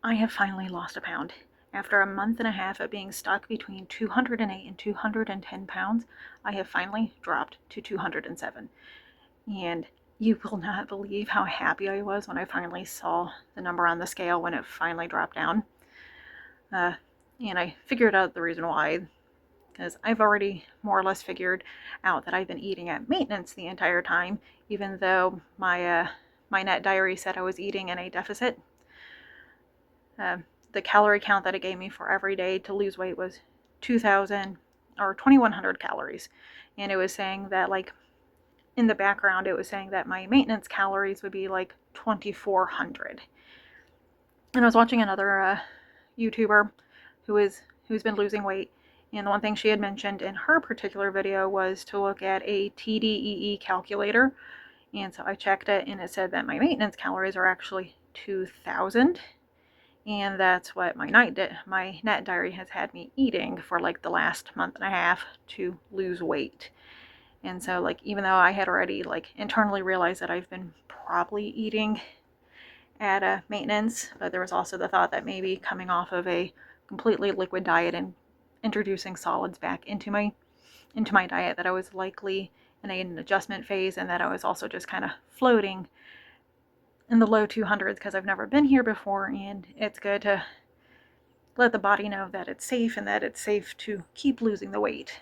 I have finally lost a pound. After a month and a half of being stuck between 208 and 210 pounds, I have finally dropped to 207. And you will not believe how happy I was when I finally saw the number on the scale when it finally dropped down. Uh, and I figured out the reason why, because I've already more or less figured out that I've been eating at maintenance the entire time, even though my net diary said I was eating in a deficit. The calorie count that it gave me for every day to lose weight was 2,000 or 2,100 calories. And it was saying that, like, in the background, it was saying that my maintenance calories would be like 2,400. And I was watching another YouTuber who's been losing weight. And the one thing she had mentioned in her particular video was to look at a TDEE calculator. And so I checked it, and it said that my maintenance calories are actually 2,000. And that's what my net diary has had me eating for like the last month and a half to lose weight. And so, like, even though I had already like internally realized that I've been probably eating at a maintenance, but there was also the thought that maybe coming off of a completely liquid diet and introducing solids back into my diet, that I was likely in an adjustment phase, and that I was also just kind of floating in the low 200s because I've never been here before, and it's good to let the body know that it's safe and that it's safe to keep losing the weight.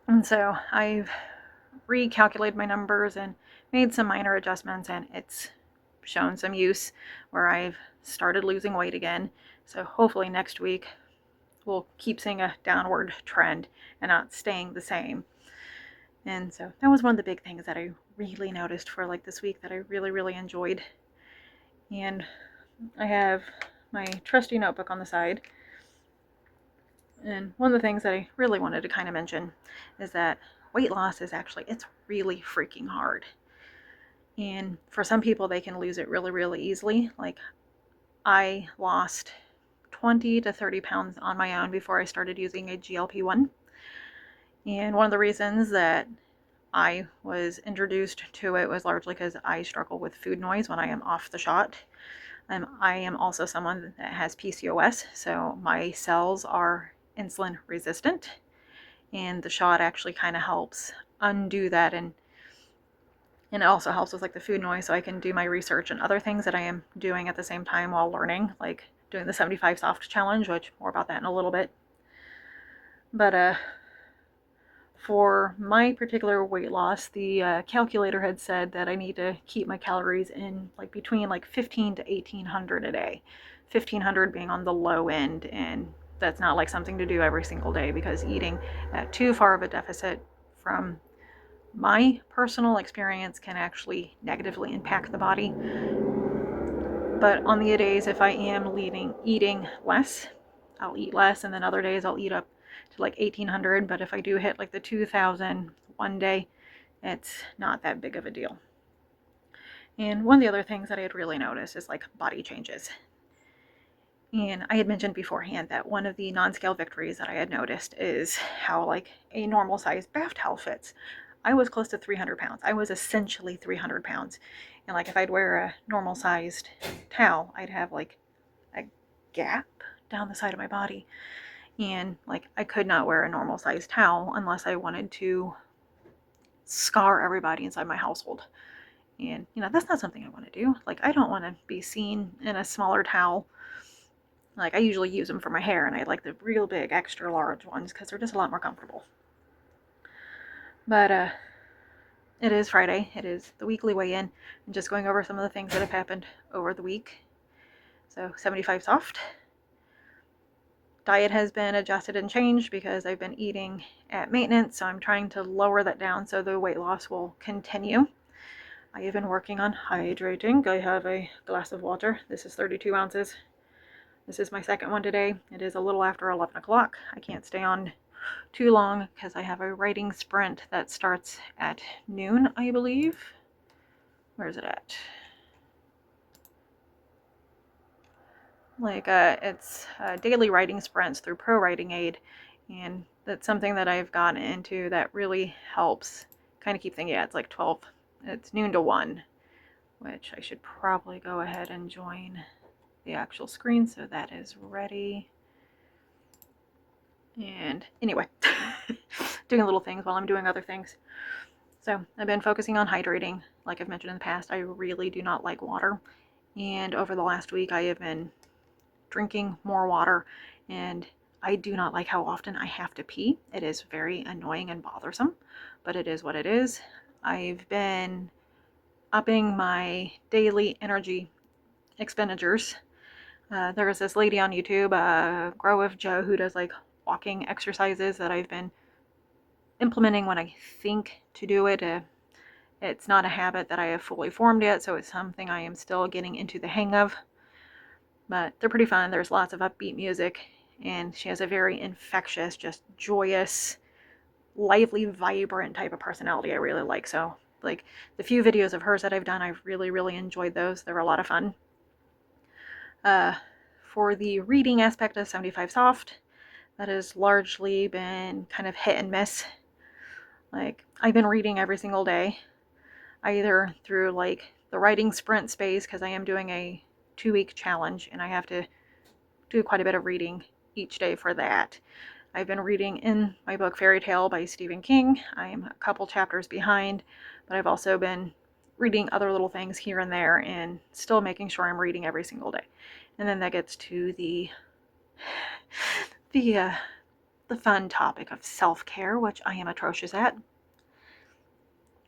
And so I've recalculated my numbers and made some minor adjustments, and it's shown some use where I've started losing weight again. So hopefully next week we'll keep seeing a downward trend and not staying the same. And so that was one of the big things that I really noticed for like this week that I really enjoyed. And I have my trusty notebook on the side. And one of the things that I really wanted to kind of mention is that weight loss is actually, it's really freaking hard. And for some people, they can lose it really easily. Like, I lost 20 to 30 pounds on my own before I started using a GLP-1. And one of the reasons that I was introduced to it was largely because I struggle with food noise when I am off the shot. I am also someone that has PCOS, so my cells are insulin resistant, and the shot actually kind of helps undo that, and it also helps with like the food noise, so I can do my research and other things that I am doing at the same time while learning, like doing the 75 soft challenge, which more about that in a little bit. But for my particular weight loss, the calculator had said that I need to keep my calories in like between like 15 to 1,800 a day. 1,500 being on the low end, and that's not like something to do every single day, because eating at too far of a deficit, from my personal experience, can actually negatively impact the body. But on the days if I am eating less, I'll eat less, and then other days I'll eat up to like 1,800. But if I do hit like the 2,000 one day, it's not that big of a deal. And one of the other things that I had really noticed is like body changes. And I had mentioned beforehand that one of the non-scale victories that I had noticed is how like a normal sized bath towel fits. I was close to 300 pounds. I was essentially 300 pounds. And like if I'd wear a normal sized towel, I'd have like a gap down the side of my body. And like I could not wear a normal sized towel unless I wanted to scar everybody inside my household. And that's not something I want to do. Like, I don't want to be seen in a smaller towel. Like, I usually use them for my hair, and I like the real big extra large ones because they're just a lot more comfortable. But it is Friday. It is the weekly weigh-in. I'm just going over some of the things that have happened over the week. So 75 soft. Diet has been adjusted and changed because I've been eating at maintenance, so I'm trying to lower that down so the weight loss will continue. I have been working on hydrating. I have a glass of water. This is 32 ounces. This is my second one today. It is a little after 11 o'clock. I can't stay on too long because I have a writing sprint that starts at noon, I believe. Where is it at? It's daily writing sprints through Pro Writing Aid, and that's something that I've gotten into that really helps kind of keep thinking. Yeah, it's like 12. It's noon to 1, which I should probably go ahead and join. the actual screen, so that is ready. And anyway, doing little things while I'm doing other things. So I've been focusing on hydrating. Like I've mentioned in the past, I really do not like water. And over the last week, I have been drinking more water, and I do not like how often I have to pee. It is very annoying and bothersome, but it is what it is. I've been upping my daily energy expenditures. There is this lady on YouTube, Grow with Joe, who does like walking exercises that I've been implementing when I think to do it. It's not a habit that I have fully formed yet, so it's something I am still getting into the hang of. But they're pretty fun. There's lots of upbeat music, and she has a very infectious, just joyous, lively, vibrant type of personality I really like. So, like, the few videos of hers that I've done, I've really, really enjoyed those. They were a lot of fun. For the reading aspect of 75 Soft, that has largely been kind of hit and miss. Like, I've been reading every single day, either through like the writing sprint space, because I am doing a 2-week challenge and I have to do quite a bit of reading each day for that. I've been reading in my book Fairy Tale by Stephen King. I'm a couple chapters behind, but I've also been reading other little things here and there and still making sure I'm reading every single day. And then that gets to the fun topic of self-care, which I am atrocious at.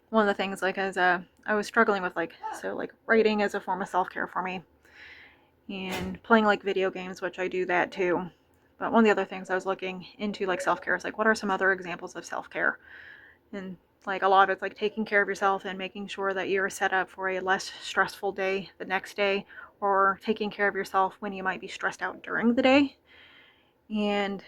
One of the things, like, as I was struggling with, like, so like writing as a form of self-care for me, and playing like video games, which I do that too. But one of the other things I was looking into, like, self-care, is like, what are some other examples of self-care? And like a lot of it's like taking care of yourself and making sure that you're set up for a less stressful day the next day, or taking care of yourself when you might be stressed out during the day. And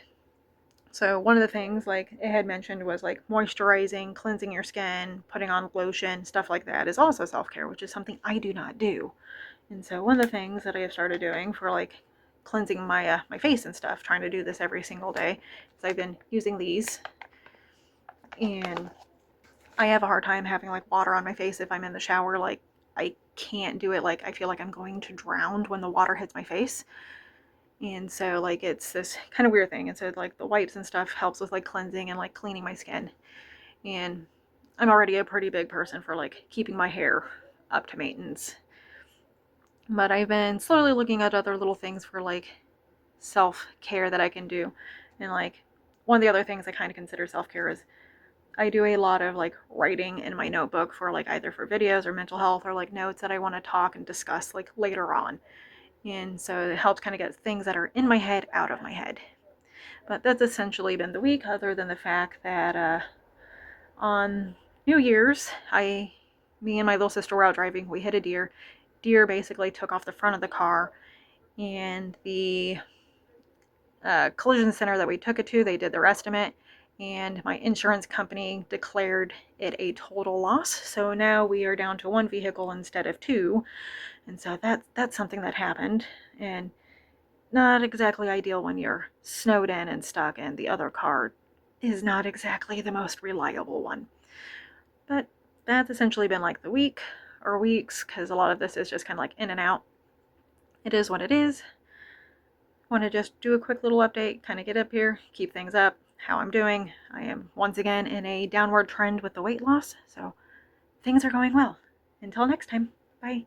so one of the things, like it had mentioned, was like moisturizing, cleansing your skin, putting on lotion, stuff like that is also self-care, which is something I do not do. And so one of the things that I have started doing for like cleansing my my face and stuff, trying to do this every single day, is I've been using these, and I have a hard time having like water on my face if I'm in the shower. Like, I can't do it. Like, I feel like I'm going to drown when the water hits my face. And so like it's this kind of weird thing. And so like the wipes and stuff helps with like cleansing and like cleaning my skin. And I'm already a pretty big person for like keeping my hair up to maintenance. But I've been slowly looking at other little things for like self-care that I can do. And like one of the other things I kind of consider self-care is I do a lot of like writing in my notebook for like either for videos or mental health, or like notes that I want to talk and discuss like later on. And so it helps kind of get things that are in my head out of my head. But that's essentially been the week, other than the fact that on New Year's, me and my little sister were out driving. We hit a deer. Deer basically took off the front of the car, and the collision center that we took it to, they did their estimate, and my insurance company declared it a total loss. So now we are down to 1 vehicle instead of 2. And so that's something that happened, and not exactly ideal when you're snowed in and stuck, and the other car is not exactly the most reliable one. But that's essentially been like the week or weeks, because a lot of this is just kind of like in and out. It is what it is. Want to just do a quick little update, kind of get up here, keep things up, how I'm doing. I am once again in a downward trend with the weight loss, so things are going well. Until next time, bye.